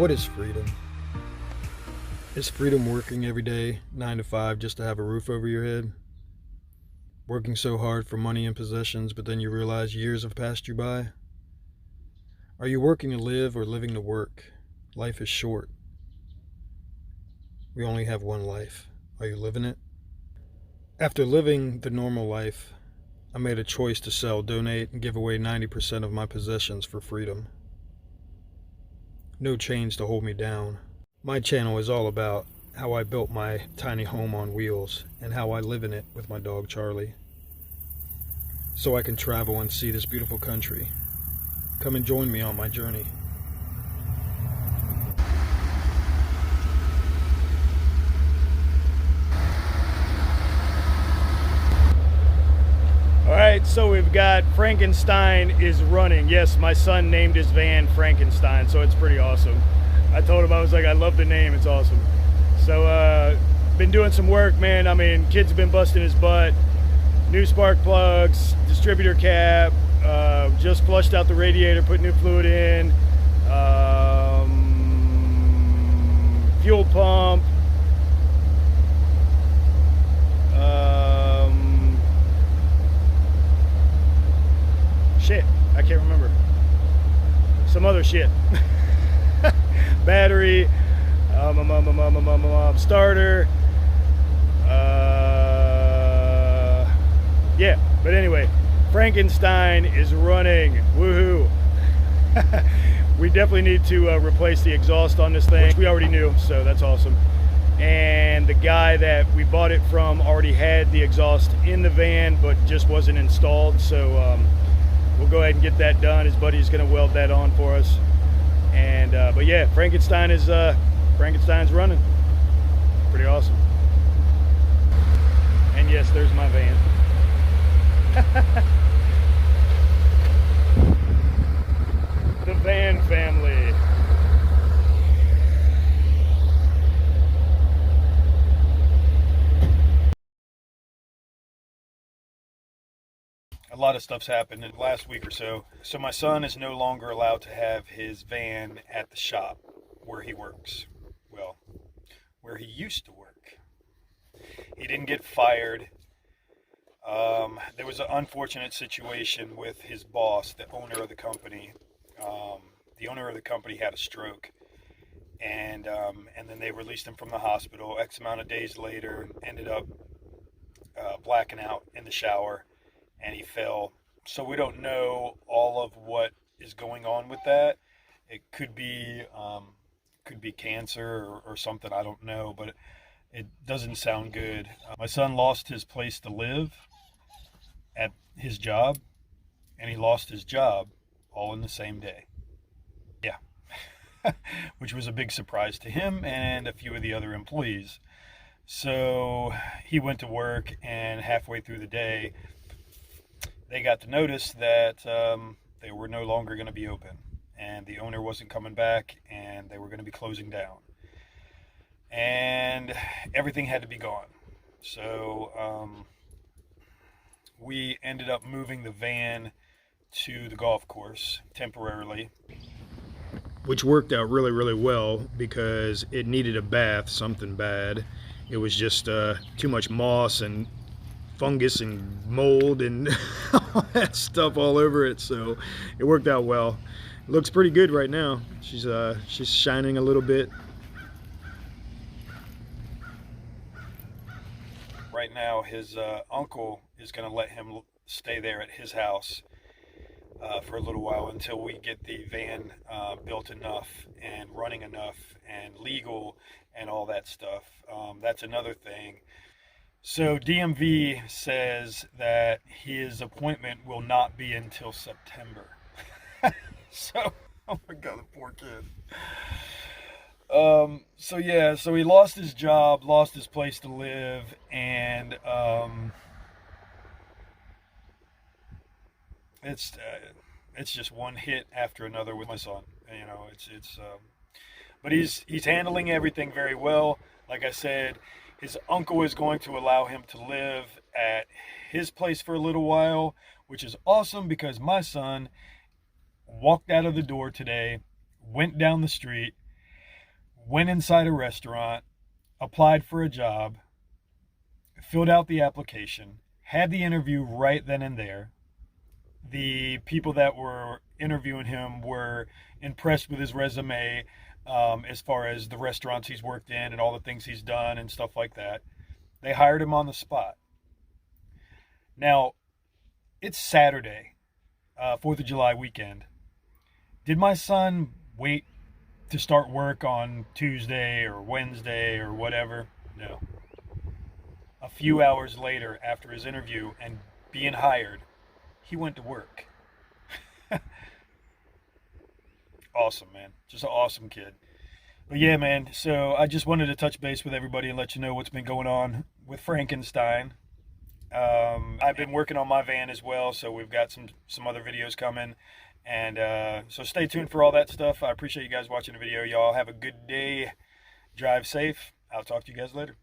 What is freedom? Is freedom working every day, 9 to 5, just to have a roof over your head? Working so hard for money and possessions, but then you realize years have passed you by? Are you working to live or living to work? Life is short. We only have one life. Are you living it? After living the normal life, I made a choice to sell, donate, and give away 90% of my possessions for freedom. No chains to hold me down. My channel is all about how I built my tiny home on wheels and how I live in it with my dog Charlie, so I can travel and see this beautiful country. Come and join me on my journey. All right, so we've got Frankenstein is running. Yes, my son named his van Frankenstein, so it's pretty awesome. I told him, I was like, I love the name, it's awesome. So, been doing some work, man. I mean, kids have been busting his butt. New spark plugs, distributor cap, just flushed out the radiator, put new fluid in, fuel pump, shit, I can't remember. Some other shit. Battery, starter, yeah, but anyway, Frankenstein is running. Woohoo. We definitely need to replace the exhaust on this thing, which we already knew, so that's awesome. And the guy that we bought it from already had the exhaust in the van, but just wasn't installed, so we'll go ahead and get that done. His buddy's gonna weld that on for us. And but yeah, Frankenstein's running. Pretty awesome. And yes, there's my van. The van family. A lot of stuff's happened in the last week or so. So my son is no longer allowed to have his van at the shop where he works. Well, where he used to work. He didn't get fired. There was an unfortunate situation with his boss, the owner of the company. The owner of the company had a stroke, and then they released him from the hospital. X amount of days later, ended up blacking out in the shower, and he fell. So we don't know all of what is going on with that. It could be cancer or something, I don't know, but it doesn't sound good. My son lost his place to live at his job, and he lost his job all in the same day. Yeah. Which was a big surprise to him and a few of the other employees. So he went to work, and halfway through the day, they got the notice that they were no longer going to be open, and the owner wasn't coming back, and they were going to be closing down, and everything had to be gone. So we ended up moving the van to the golf course temporarily, which worked out really, really well because it needed a bath, something bad. It was just too much moss and fungus and mold and all that stuff all over it, so it worked out well. It looks pretty good right now. She's shining a little bit. Right now his uncle is going to let him stay there at his house for a little while until we get the van built enough and running enough and legal and all that stuff. That's another thing. So DMV says that his appointment will not be until September. So, oh my God, the poor kid. So yeah, so he lost his job, lost his place to live, and it's just one hit after another with my son. You know, but he's handling everything very well. Like I said, his uncle is going to allow him to live at his place for a little while, which is awesome because my son walked out of the door today, went down the street, went inside a restaurant, applied for a job, filled out the application, had the interview right then and there. The people that were interviewing him were impressed with his resume, as far as the restaurants he's worked in and all the things he's done and stuff like that. They hired him on the spot. Now, it's Saturday, 4th of July weekend. Did my son wait to start work on Tuesday or Wednesday or whatever? No. A few hours later, after his interview and being hired, he went to work. Awesome, man. Just an awesome kid. But yeah, man, so I just wanted to touch base with everybody and let you know what's been going on with Frankenstein. I've been working on my van as well, so we've got some other videos coming. And so stay tuned for all that stuff. I appreciate you guys watching the video. Y'all have a good day. Drive safe. I'll talk to you guys later.